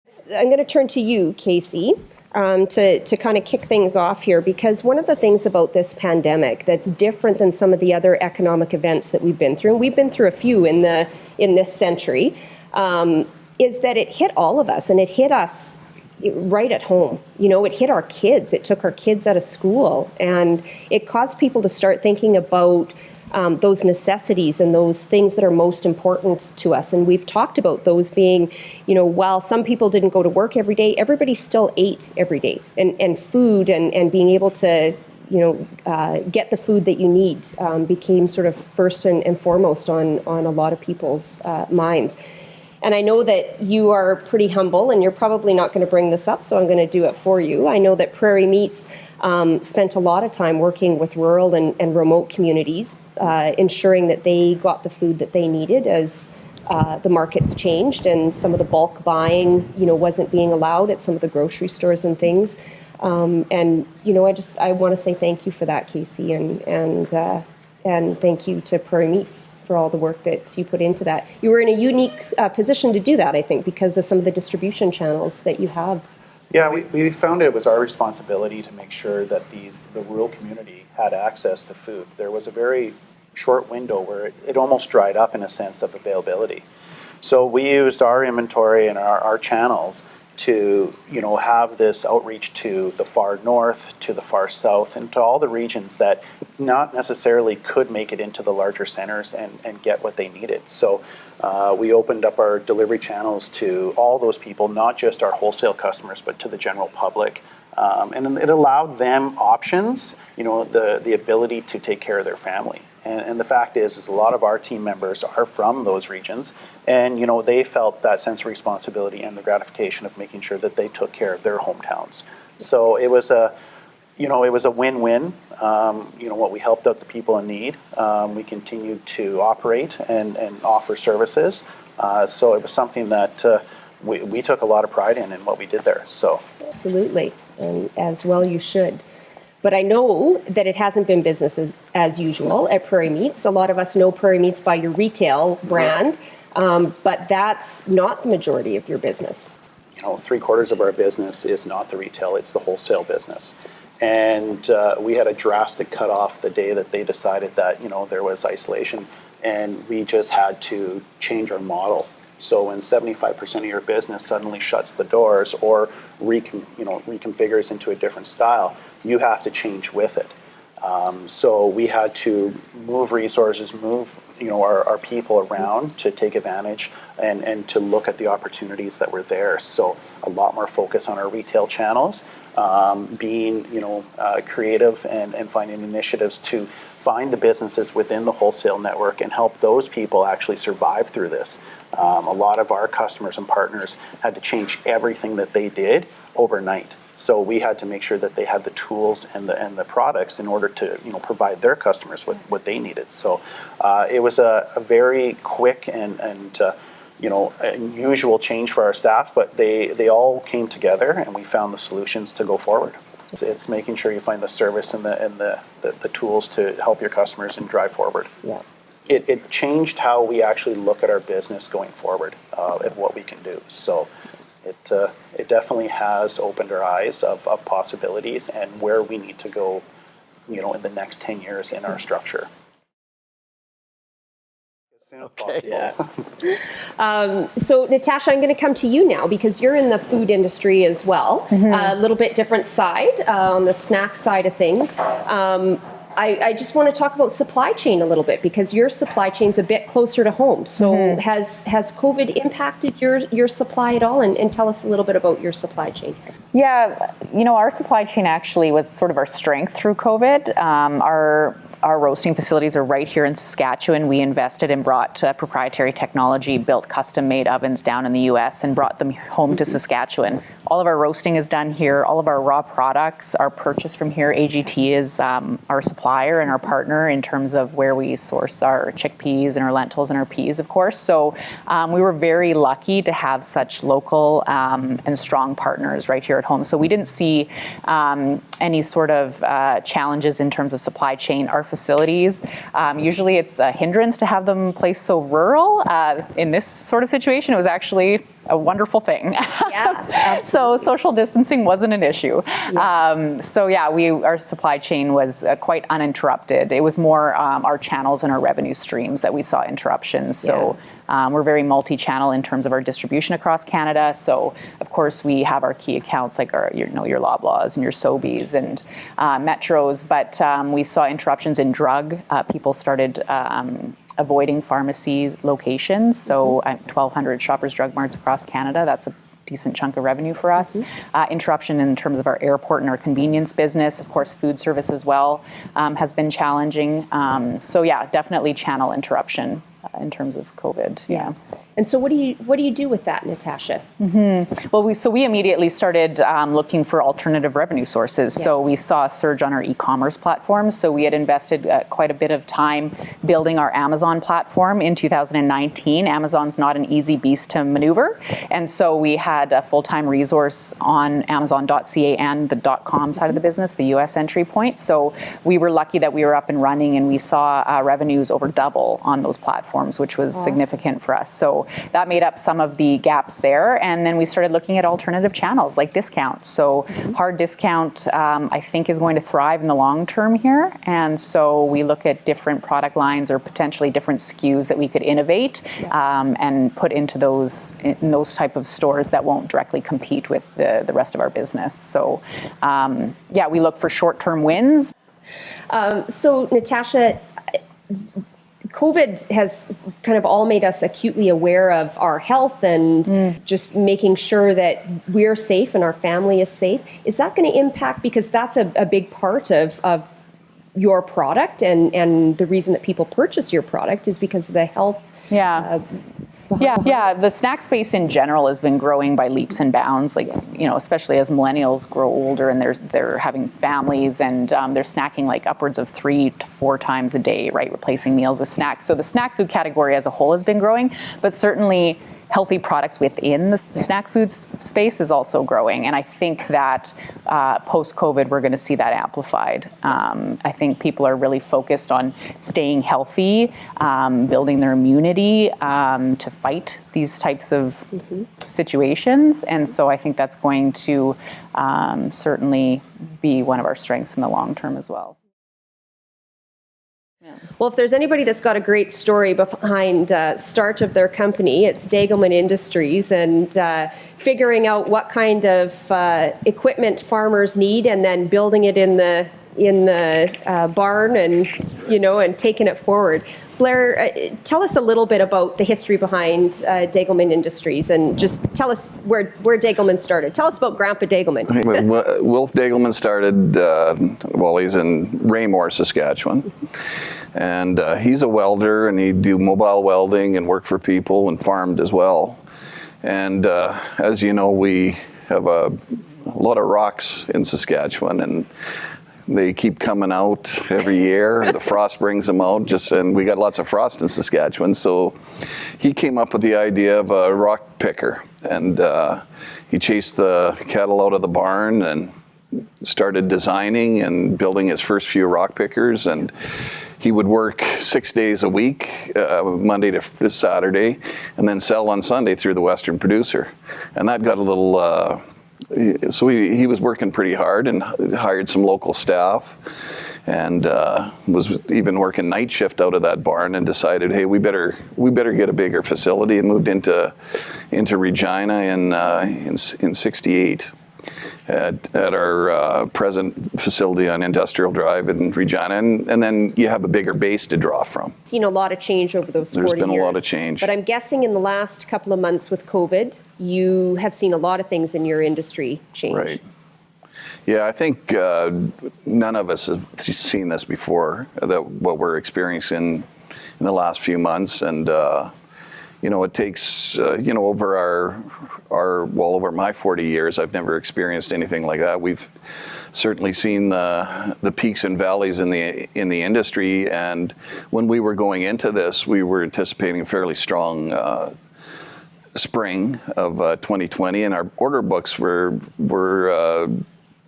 I'm going to turn to you, Casey, to kind of kick things off here, because one of the things about this pandemic that's different than some of the other economic events that we've been through, and we've been through a few in this century, is that it hit all of us, and it hit us right at home. You know, it hit our kids. It took our kids out of school, and it caused people to start thinking about those necessities and those things that are most important to us. And we've talked about those being, you know, while some people didn't go to work every day, everybody still ate every day. And food and being able to, you know, get the food that you need became sort of first and foremost on a lot of people's minds. And I know that you are pretty humble, and you're probably not going to bring this up, so I'm going to do it for you. I know that Prairie Meats spent a lot of time working with rural and remote communities, ensuring that they got the food that they needed as the markets changed and some of the bulk buying, you know, wasn't being allowed at some of the grocery stores and things. And you know, I want to say thank you for that, Casey, and thank you to Prairie Meats for all the work that you put into that. You were in a unique position to do that, I think, because of some of the distribution channels that you have. Yeah, we found it was our responsibility to make sure that the rural community had access to food. There was a very short window where it almost dried up in a sense of availability. So we used our inventory and our channels to, you know, have this outreach to the far north, to the far south, and to all the regions that not necessarily could make it into the larger centers and get what they needed. So we opened up our delivery channels to all those people, not just our wholesale customers, but to the general public. And it allowed them options, you know, the ability to take care of their family. And the fact is a lot of our team members are from those regions, and you know, they felt that sense of responsibility and the gratification of making sure that they took care of their hometowns. So it was a win-win. You know, what we helped out the people in need. We continued to operate and offer services. So it was something that we took a lot of pride in what we did there. So absolutely, and as well you should. But I know that it hasn't been business as usual at Prairie Meats. A lot of us know Prairie Meats by your retail brand, but that's not the majority of your business. You know, 3/4 of our business is not the retail, it's the wholesale business. And we had a drastic cutoff the day that they decided that, you know, there was isolation, and we just had to change our model. So when 75% of your business suddenly shuts the doors or reconfigures into a different style, you have to change with it. So we had to move resources, move our people around to take advantage and to look at the opportunities that were there. So a lot more focus on our retail channels, being creative and finding initiatives to find the businesses within the wholesale network and help those people actually survive through this. A lot of our customers and partners had to change everything that they did overnight. So we had to make sure that they had the tools and the products in order to provide their customers with what they needed. So it was a very quick and unusual change for our staff, but they all came together and we found the solutions to go forward. It's making sure you find the service and the tools to help your customers and drive forward. Yeah. It changed how we actually look at our business going forward and what we can do. So it definitely has opened our eyes of possibilities and where we need to go, in the next 10 years in our structure. As soon as possible. Yeah. So Natasha, I'm going to come to you now because you're in the food industry as well. Mm-hmm. A little bit different side, on the snack side of things. I just want to talk about supply chain a little bit because your supply chain's a bit closer to home. So mm-hmm. has COVID impacted your supply at all? And tell us a little bit about your supply chain. Yeah, our supply chain actually was sort of our strength through COVID. Our roasting facilities are right here in Saskatchewan. We invested and brought proprietary technology, built custom-made ovens down in the U.S. and brought them home to Saskatchewan. All of our roasting is done here. All of our raw products are purchased from here. AGT is our supplier and our partner in terms of where we source our chickpeas and our lentils and our peas, of course. So we were very lucky to have such local and strong partners right here at home. So we didn't see any sort of challenges in terms of supply chain. Our facilities, usually it's a hindrance to have them placed so rural. In this sort of situation, it was actually a wonderful thing. Yeah, absolutely. So social distancing wasn't an issue. Yeah. Our supply chain was quite uninterrupted. It was more our channels and our revenue streams that we saw interruptions. So we're very multi-channel in terms of our distribution across Canada. So of course we have our key accounts like your Loblaws and your Sobeys and Metros, but we saw interruptions in drug. People started avoiding pharmacies locations. So 1,200 Shoppers Drug Marts across Canada. That's a decent chunk of revenue for us. Interruption in terms of our airport and our convenience business. Of course, food service as well has been challenging. Definitely channel interruption in terms of COVID. Yeah. And so what do you do with that, Natasha? Well, we immediately started looking for alternative revenue sources. So we saw a surge on our e-commerce platforms. So we had invested quite a bit of time building our Amazon platform in 2019. Amazon's not an easy beast to maneuver. And so we had a full-time resource on Amazon.ca and the .com side of the business, the US entry point. So we were lucky that we were up and running, and we saw revenues over double on those platforms, which was significant for us. So that made up some of the gaps there. And then we started looking at alternative channels like discount. So hard discount, I think, is going to thrive in the long term here. And so we look at different product lines or potentially different SKUs that we could innovate and put into those type of stores that won't directly compete with the rest of our business. So we look for short-term wins. So Natasha, COVID has kind of all made us acutely aware of our health and just making sure that we're safe and our family is safe. Is that going to impact, because that's a big part of your product and the reason that people purchase your product is because of the health? The snack space in general has been growing by leaps and bounds, especially as millennials grow older and they're having families and they're snacking like upwards of 3 to 4 times a day, right? Replacing meals with snacks. So the snack food category as a whole has been growing, but certainly healthy products within the snack food space is also growing. And I think that post-COVID, we're going to see that amplified. I think people are really focused on staying healthy, building their immunity to fight these types of situations. And so I think that's going to certainly be one of our strengths in the long term as well. Well, if there's anybody that's got a great story behind start of their company, it's Degelman Industries, and figuring out what kind of equipment farmers need and then building it in the barn and taking it forward. Blair, tell us a little bit about the history behind Degelman Industries, and just tell us where Degelman started. Tell us about Grandpa Degelman. Wilf Degelman started, he's in Raymore, Saskatchewan. And he's a welder, and he'd do mobile welding and work for people and farmed as well. And as you know, we have a lot of rocks in Saskatchewan, and they keep coming out every year. The frost brings them out, and we got lots of frost in Saskatchewan. So he came up with the idea of a rock picker, and he chased the cattle out of the barn and started designing and building his first few rock pickers. And he would work 6 days a week, Monday to Saturday, and then sell on Sunday through the Western Producer. And that got a little, so he was working pretty hard and hired some local staff, and was even working night shift out of that barn, and decided, hey, we better get a bigger facility, and moved into Regina in '68. At our present facility on Industrial Drive in Regina, and then you have a bigger base to draw from. Seen a lot of change over those 40 years. There's been a lot of change. But I'm guessing in the last couple of months with COVID, you have seen a lot of things in your industry change. Right. Yeah, I think none of us have seen this before, what we're experiencing in the last few months. And it takes, over over my 40 years, I've never experienced anything like that. We've certainly seen the peaks and valleys in the industry. And when we were going into this, we were anticipating a fairly strong spring of 2020, and our order books were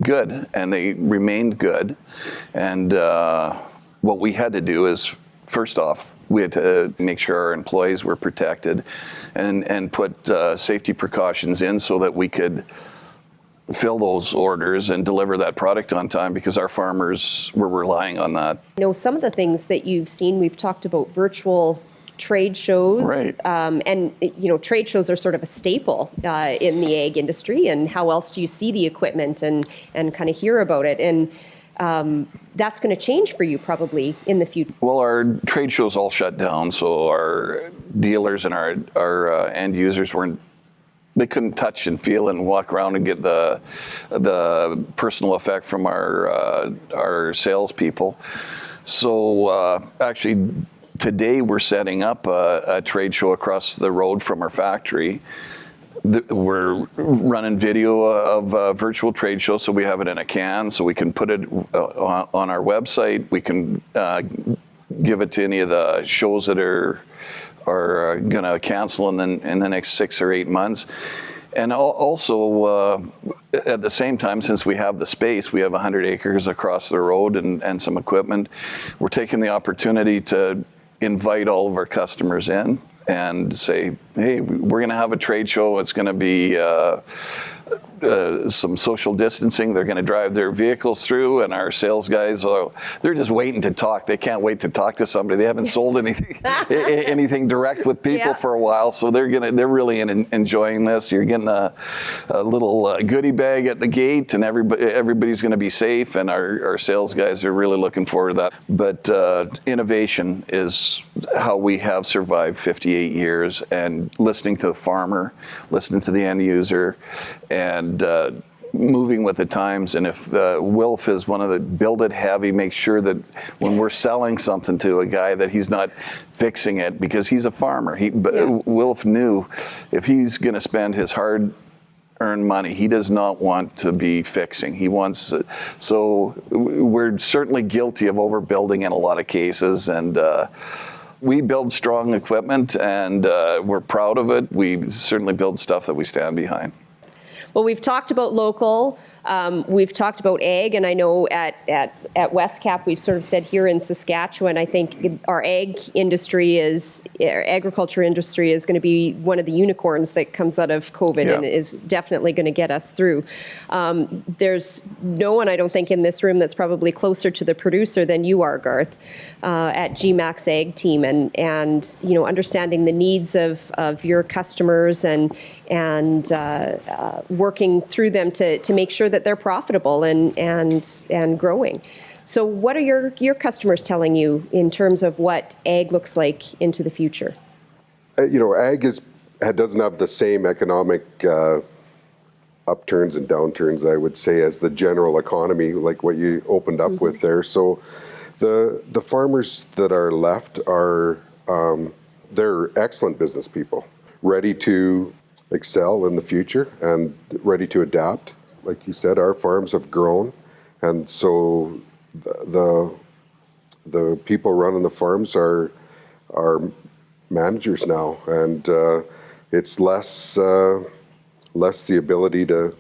good, and they remained good. And what we had to do is first off, we had to make sure our employees were protected and put safety precautions in so that we could fill those orders and deliver that product on time, because our farmers were relying on that. Some of the things that you've seen, we've talked about virtual trade shows, right. And trade shows are sort of a staple in the ag industry. And how else do you see the equipment and kind of hear about it? And that's going to change for you probably in the future. Well, our trade shows all shut down, so our dealers and our end users they couldn't touch and feel and walk around and get the personal effect from our salespeople. So actually, today we're setting up a trade show across the road from our factory. We're running video of a virtual trade show, so we have it in a can, so we can put it on our website. We can give it to any of the shows that are going to cancel in the next 6 or 8 months. And also, at the same time, since we have the space, we have 100 acres across the road and some equipment, we're taking the opportunity to invite all of our customers in and say, hey, we're going to have a trade show. It's going to be some social distancing. They're going to drive their vehicles through, and our sales guys, they're just waiting to talk. They can't wait to talk to somebody. They haven't sold anything direct with people for a while, so they're really enjoying this. You're getting a little goodie bag at the gate, and everybody's going to be safe, and our sales guys are really looking forward to that. But innovation is how we have survived 58 years, and listening to the farmer, listening to the end user, and moving with the times. And if Wilf is one of the build it heavy, make sure that when we're selling something to a guy that he's not fixing it, because he's a farmer. Wilf knew if he's going to spend his hard-earned money, he does not want to be fixing. He wants, so we're certainly guilty of overbuilding in a lot of cases, and we build strong equipment, and we're proud of it. We certainly build stuff that we stand behind. Well, we've talked about local, we've talked about ag, and I know at Westcap we've sort of said here in Saskatchewan, I think our agriculture industry is going to be one of the unicorns that comes out of COVID and is definitely going to get us through. There's no one, I don't think, in this room that's probably closer to the producer than you are, Garth, at GMAX Ag Team, and understanding the needs of your customers and working through them to make sure that they're profitable and growing. So what are your customers telling you in terms of what ag looks like into the future? Ag doesn't have the same economic upturns and downturns, I would say, as the general economy, like what you opened up with there. So the farmers that are left are they're excellent business people, ready to excel in the future and ready to adapt. Like you said, our farms have grown, and so the people running the farms are managers now, and it's less the ability to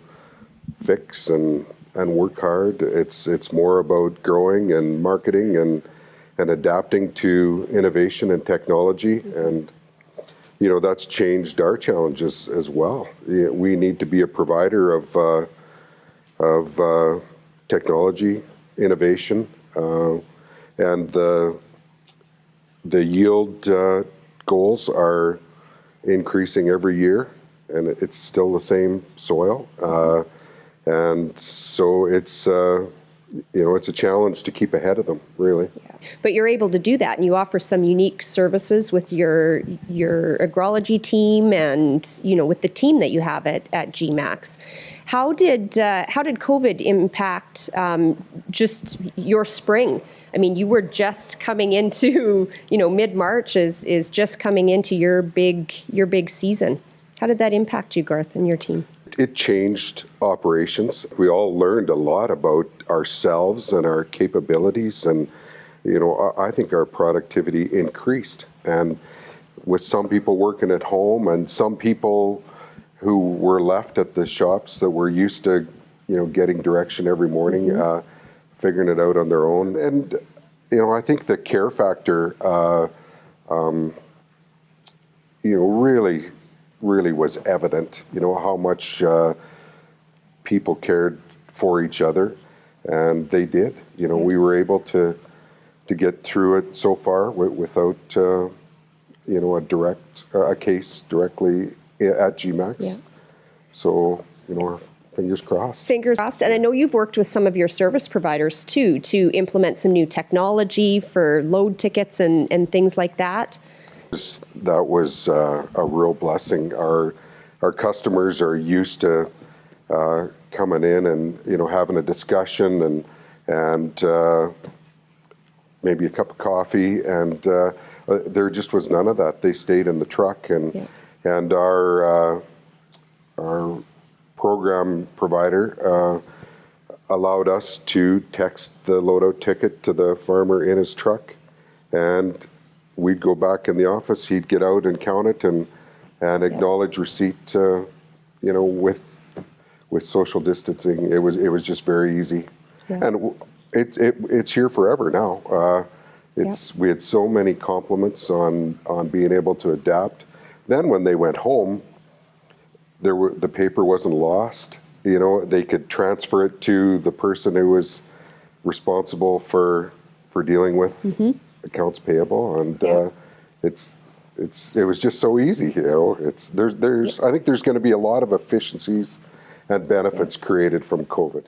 fix and work hard. It's more about growing and marketing and adapting to innovation and technology, and that's changed our challenges as well. We need to be a provider of technology, innovation, and the yield goals are increasing every year, and it's still the same soil, and so it's a challenge to keep ahead of them, really. Yeah. But you're able to do that, and you offer some unique services with your agrology team and with the team that you have at GMAX. How did COVID impact just your spring? I mean, you were just coming into mid-March is just coming into your big season. How did that impact you, Garth, and your team? It changed operations. We all learned a lot about ourselves and our capabilities, and I think our productivity increased. And with some people working at home and some people who were left at the shops that were used to getting direction every morning, figuring it out on their own. And I think the care factor, really, really was evident. How much people cared for each other, and they did. We were able to get through it so far without a case directly at GMAX. Yeah. So fingers crossed. Fingers crossed. And I know you've worked with some of your service providers too to implement some new technology for load tickets and things like that. That was a real blessing. Our customers are used to coming in and having a discussion and maybe a cup of coffee, and there just was none of that. They stayed in the truck, and our program provider allowed us to text the loadout ticket to the farmer in his truck, and we'd go back in the office. He'd get out and count it and acknowledge receipt. With social distancing, it was just very easy, and it's here forever now. We had so many compliments on being able to adapt. Then when they went home, the paper wasn't lost. They could transfer it to the person who was responsible for dealing with accounts payable, and it was just so easy. There's I think there's going to be a lot of efficiencies and benefits created from COVID.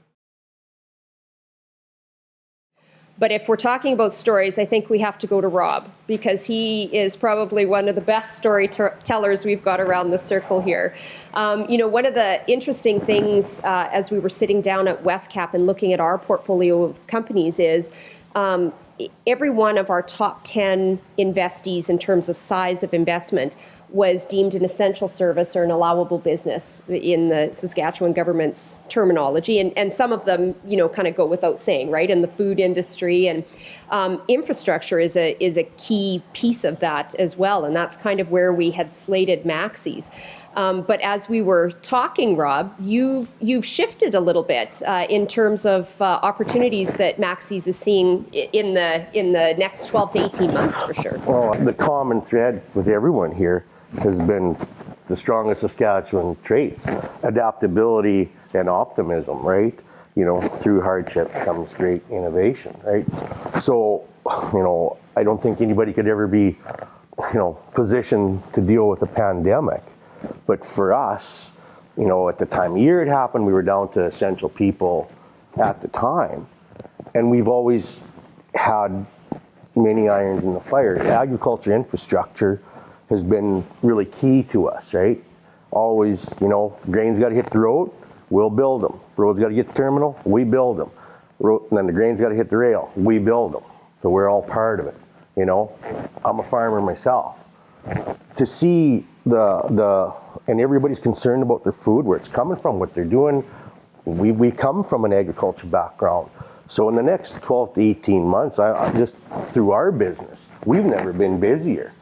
But if we're talking about stories, I think we have to go to Rob, because he is probably one of the best storytellers we've got around the circle here. One of the interesting things as we were sitting down at Westcap and looking at our portfolio of companies is every one of our top 10 investees in terms of size of investment was deemed an essential service or an allowable business in the Saskatchewan government's terminology. And some of them, kind of go without saying, right? In the food industry, and infrastructure is a key piece of that as well. And that's kind of where we had slated Maxis. But as we were talking, Rob, you've shifted a little bit in terms of opportunities that Maxis is seeing in the next 12 to 18 months for sure. Well, the common thread with everyone here has been the strongest Saskatchewan traits: adaptability and optimism, right? Through hardship comes great innovation, right? So, I don't think anybody could ever be, positioned to deal with a pandemic. But for us, at the time of year it happened, we were down to essential people at the time. And we've always had many irons in the fire. Agriculture infrastructure has been really key to us, right? Always, grain's got to hit the road, we'll build them. Road's got to get the terminal, we build them. And then the grain's got to hit the rail, we build them. So we're all part of it, I'm a farmer myself. To see and everybody's concerned about their food, where it's coming from, what they're doing. We come from an agriculture background. So in the next 12 to 18 months, I just through our business, we've never been busier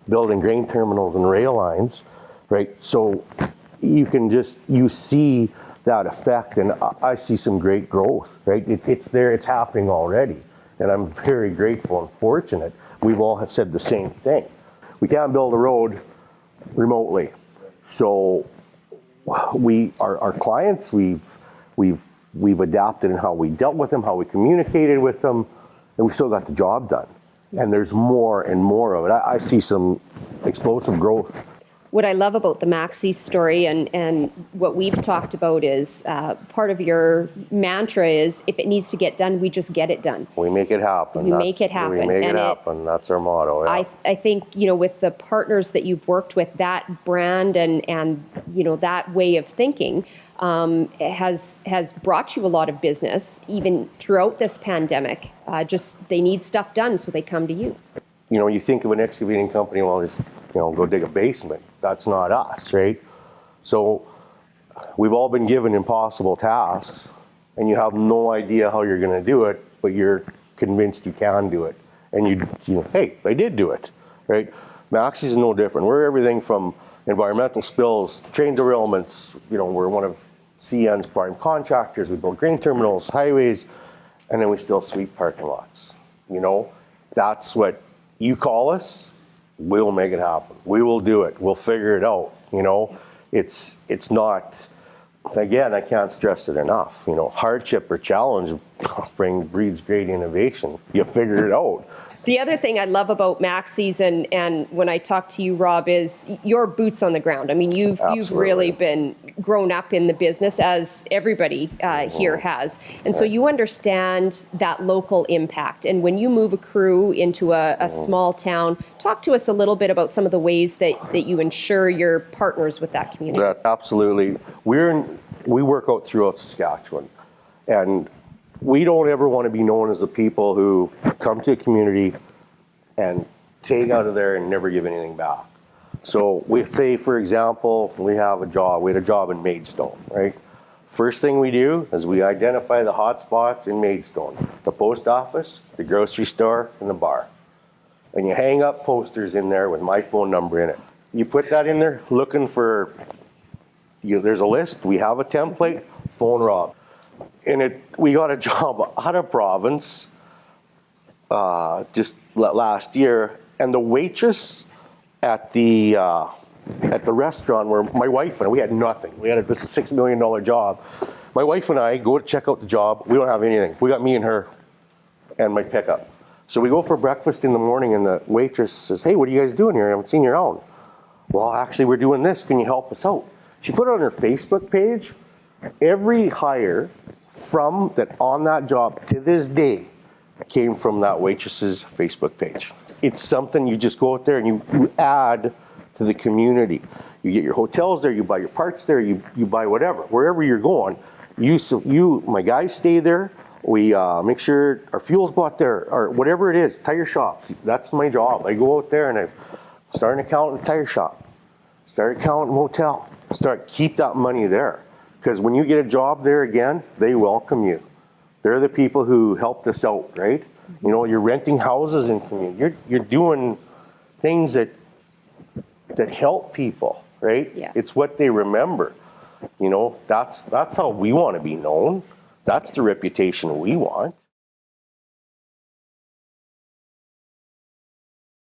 building grain terminals and rail lines, right? So you see that effect, and I see some great growth, right? It's there, it's happening already. And I'm very grateful and fortunate. We've all said the same thing. We can't build a road remotely. So our clients, we've adapted in how we dealt with them, how we communicated with them, and we still got the job done. And there's more and more of it. I see some explosive growth. What I love about the Maxi story and what we've talked about is part of your mantra is, if it needs to get done, we just get it done. We make it happen. We make it happen. We make it happen. That's our motto. Yeah. I think, with the partners that you've worked with, that brand and that way of thinking has brought you a lot of business, even throughout this pandemic. Just they need stuff done, so they come to you. You think of an excavating company, well, just go dig a basement. That's not us, right? So we've all been given impossible tasks, and you have no idea how you're going to do it, but you're convinced you can do it. And hey, I did do it, right? Maxis is no different. We're everything from environmental spills, train derailments. We're one of CN's prime contractors. We build grain terminals, highways, and then we still sweep parking lots. You know, that's what you call us, we'll make it happen. We will do it. We'll figure it out. You know, it's not, again, I can't stress it enough. You know, hardship or challenge breeds great innovation. You figure it out. The other thing I love about Maxie's and when I talk to you, Rob, is your boots on the ground. I mean, you've really been grown up in the business, as everybody here has. And so you understand that local impact. And when you move a crew into a small town, talk to us a little bit about some of the ways that you ensure you're partners with that community. Absolutely. We work out throughout Saskatchewan. And we don't ever want to be known as the people who come to a community and take out of there and never give anything back. So we say, for example, we had a job in Maidstone, right? First thing we do is we identify the hot spots in Maidstone, the post office, the grocery store, and the bar. And you hang up posters in there with my phone number in it. You put that in there looking for, there's a list, we have a template, phone Rob. And we got a job out of province just last year, and the waitress at the restaurant where my wife and I, we had nothing. We had this $6 million job. My wife and I go to check out the job. We don't have anything. We got me and her and my pickup. So we go for breakfast in the morning, and the waitress says, "Hey, what are you guys doing here? I haven't seen you around." "Well, actually, we're doing this. Can you help us out?" She put it on her Facebook page. Every hire from that on that job to this day came from that waitress's Facebook page. It's something you just go out there and you add to the community. You get your hotels there, you buy your parts there, you buy whatever. Wherever you're going, my guys stay there. We make sure our fuel's bought there, or whatever it is, tire shops. That's my job. I go out there and I start an account in a tire shop, start an account in a hotel, keep that money there. Because when you get a job there again, they welcome you. They're the people who helped us out, right? You know, you're renting houses in community. You're doing things that help people, right? Yeah. It's what they remember. You know, that's how we want to be known. That's the reputation we want.